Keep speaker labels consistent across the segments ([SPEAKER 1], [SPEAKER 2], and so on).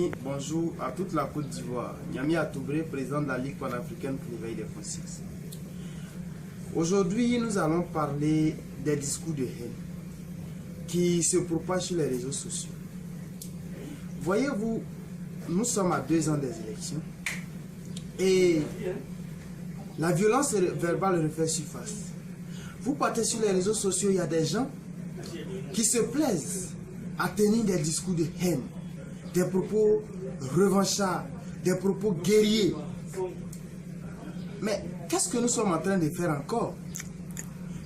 [SPEAKER 1] amis, bonjour à toute la Côte d'Ivoire. Niami Atoubré, président de la Ligue panafricaine pour l'éveil des consciences. Aujourd'hui, nous allons parler des discours de haine qui se propagent sur les réseaux sociaux. Voyez-vous, nous sommes à 2 ans des élections et la violence verbale refait surface. Vous partez sur les réseaux sociaux, il y a des gens qui se plaisent à tenir des discours de haine, des propos revanchards, des propos guerriers. Mais qu'est-ce que nous sommes en train de faire encore?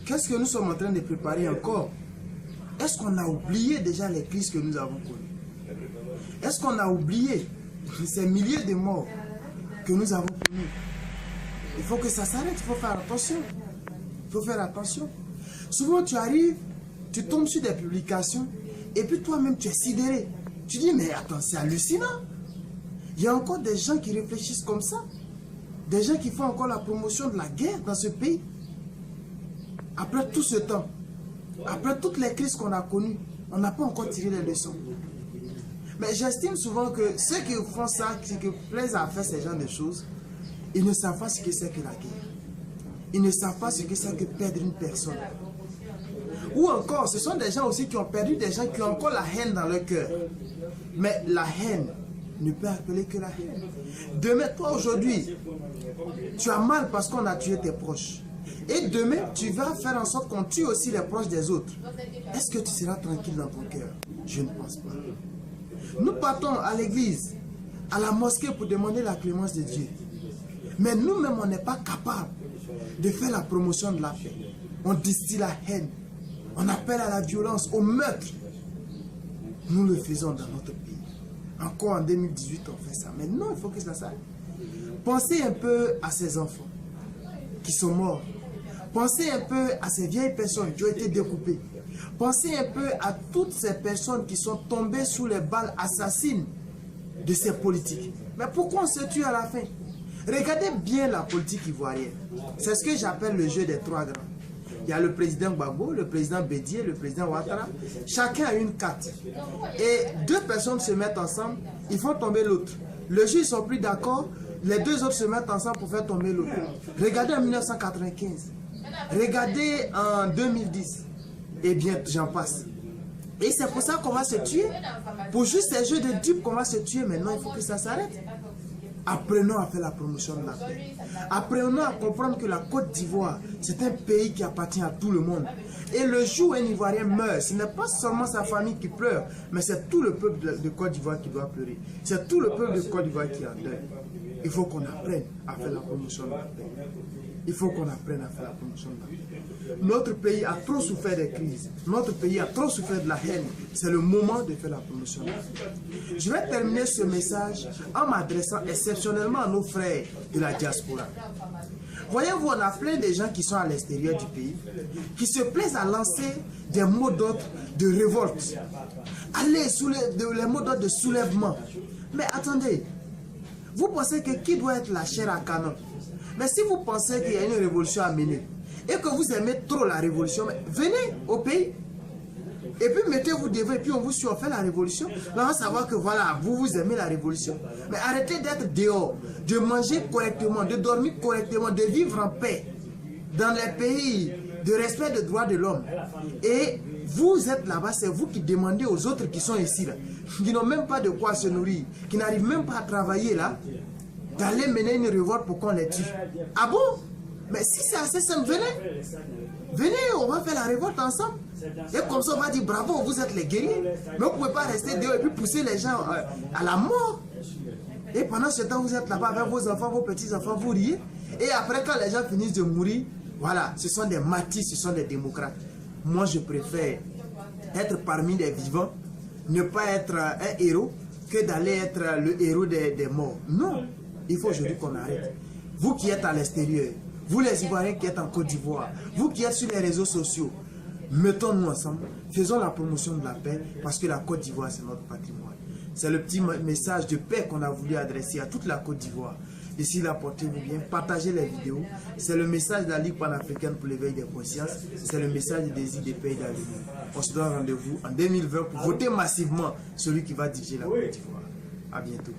[SPEAKER 1] Qu'est-ce que nous sommes en train de préparer encore? Est-ce qu'on a oublié déjà les crises que nous avons connues? Est-ce qu'on a oublié ces milliers de morts que nous avons connus? Il faut que ça s'arrête, il faut faire attention. Il faut faire attention. Souvent tu arrives, tu tombes sur des publications et puis toi-même tu es sidéré. Tu dis mais attends, c'est hallucinant. Il y a encore des gens qui réfléchissent comme ça. Des gens qui font encore la promotion de la guerre dans ce pays. Après tout ce temps, après toutes les crises qu'on a connues, on n'a pas encore tiré les leçons. Mais j'estime souvent que ceux qui font ça, qui plaisent à faire ce genre de choses, ils ne savent pas ce que c'est que la guerre. Ils ne savent pas ce que c'est que perdre une personne. Ou encore, ce sont des gens aussi qui ont perdu des gens qui ont encore la haine dans leur cœur. Mais la haine ne peut appeler que la haine. Demain, toi aujourd'hui, tu as mal parce qu'on a tué tes proches. Et demain, tu vas faire en sorte qu'on tue aussi les proches des autres. Est-ce que tu seras tranquille dans ton cœur? Je ne pense pas. Nous partons à l'église, à la mosquée pour demander la clémence de Dieu. Mais nous-mêmes, on n'est pas capable de faire la promotion de la paix. On distille la haine. On appelle à la violence, au meurtre. Nous le faisons dans notre pays. Encore en 2018, on fait ça. Mais non, il faut que ça s'arrête. Pensez un peu à ces enfants qui sont morts. Pensez un peu à ces vieilles personnes qui ont été découpées. Pensez un peu à toutes ces personnes qui sont tombées sous les balles assassines de ces politiques. Mais pourquoi on se tue à la fin? Regardez bien la politique ivoirienne. C'est ce que j'appelle le jeu des 3 grands. Il y a le président Gbagbo, le président Bédié, le président Ouattara. Chacun a une carte. Et 2 personnes se mettent ensemble, ils font tomber l'autre. Le jour, ils ne sont plus d'accord, les 2 autres se mettent ensemble pour faire tomber l'autre. Regardez en 1995. Regardez en 2010. Et bien, j'en passe. Et c'est pour ça qu'on va se tuer. Pour juste ces jeux de dupes qu'on va se tuer. Maintenant, il faut que ça s'arrête. Apprenons à faire la promotion de la paix. Apprenons à comprendre que la Côte d'Ivoire, c'est un pays qui appartient à tout le monde. Et le jour où un Ivoirien meurt, ce n'est pas seulement sa famille qui pleure, mais c'est tout le peuple de Côte d'Ivoire qui doit pleurer. C'est tout le peuple de Côte d'Ivoire qui est en deuil. Il faut qu'on apprenne à faire la promotion de la paix. Il faut qu'on apprenne à faire la promotion de la paix. Notre pays a trop souffert des crises. Notre pays a trop souffert de la haine. C'est le moment de faire la promotion de la paix. Je vais terminer ce message en m'adressant exceptionnellement à nos frères de la diaspora. Voyez-vous, on a plein de gens qui sont à l'extérieur du pays, qui se plaisent à lancer des mots d'ordre de révolte. Aller sous les mots d'ordre de soulèvement. Mais attendez, vous pensez que qui doit être la chair à canon? Mais si vous pensez qu'il y a une révolution à mener et que vous aimez trop la révolution, venez au pays et puis mettez-vous devant et puis on vous suit, on fait la révolution. Là on va savoir que voilà, vous aimez la révolution. Mais arrêtez d'être dehors, de manger correctement, de dormir correctement, de vivre en paix dans les pays de respect des droits de l'homme. Et vous êtes là-bas, c'est vous qui demandez aux autres qui sont ici, là, qui n'ont même pas de quoi se nourrir, qui n'arrivent même pas à travailler là, d'aller mener une révolte pour qu'on les tue. Ah bon? Mais si c'est assez simple, venez. Venez, on va faire la révolte ensemble. Et comme ça, on va dire bravo, vous êtes les guerriers. Mais vous ne pouvez pas rester dehors et puis pousser les gens à la mort. Et pendant ce temps, vous êtes là-bas avec vos enfants, vos petits-enfants, vous riez. Et après, quand les gens finissent de mourir, voilà, ce sont des martyrs, ce sont des démocrates. Moi, je préfère être parmi les vivants, ne pas être un héros, que d'aller être le héros des morts. Non. Il faut aujourd'hui qu'on arrête. Vous qui êtes à l'extérieur, vous les Ivoiriens qui êtes en Côte d'Ivoire, vous qui êtes sur les réseaux sociaux, mettons-nous ensemble, faisons la promotion de la paix parce que la Côte d'Ivoire c'est notre patrimoine. C'est le petit message de paix qu'on a voulu adresser à toute la Côte d'Ivoire. D'ici là, portez-vous bien, partagez les vidéos. C'est le message de la Ligue panafricaine pour l'éveil des consciences. C'est le message du désir des pays d'avenir. On se donne rendez-vous en 2020 pour voter massivement celui qui va diriger la Côte d'Ivoire. À bientôt.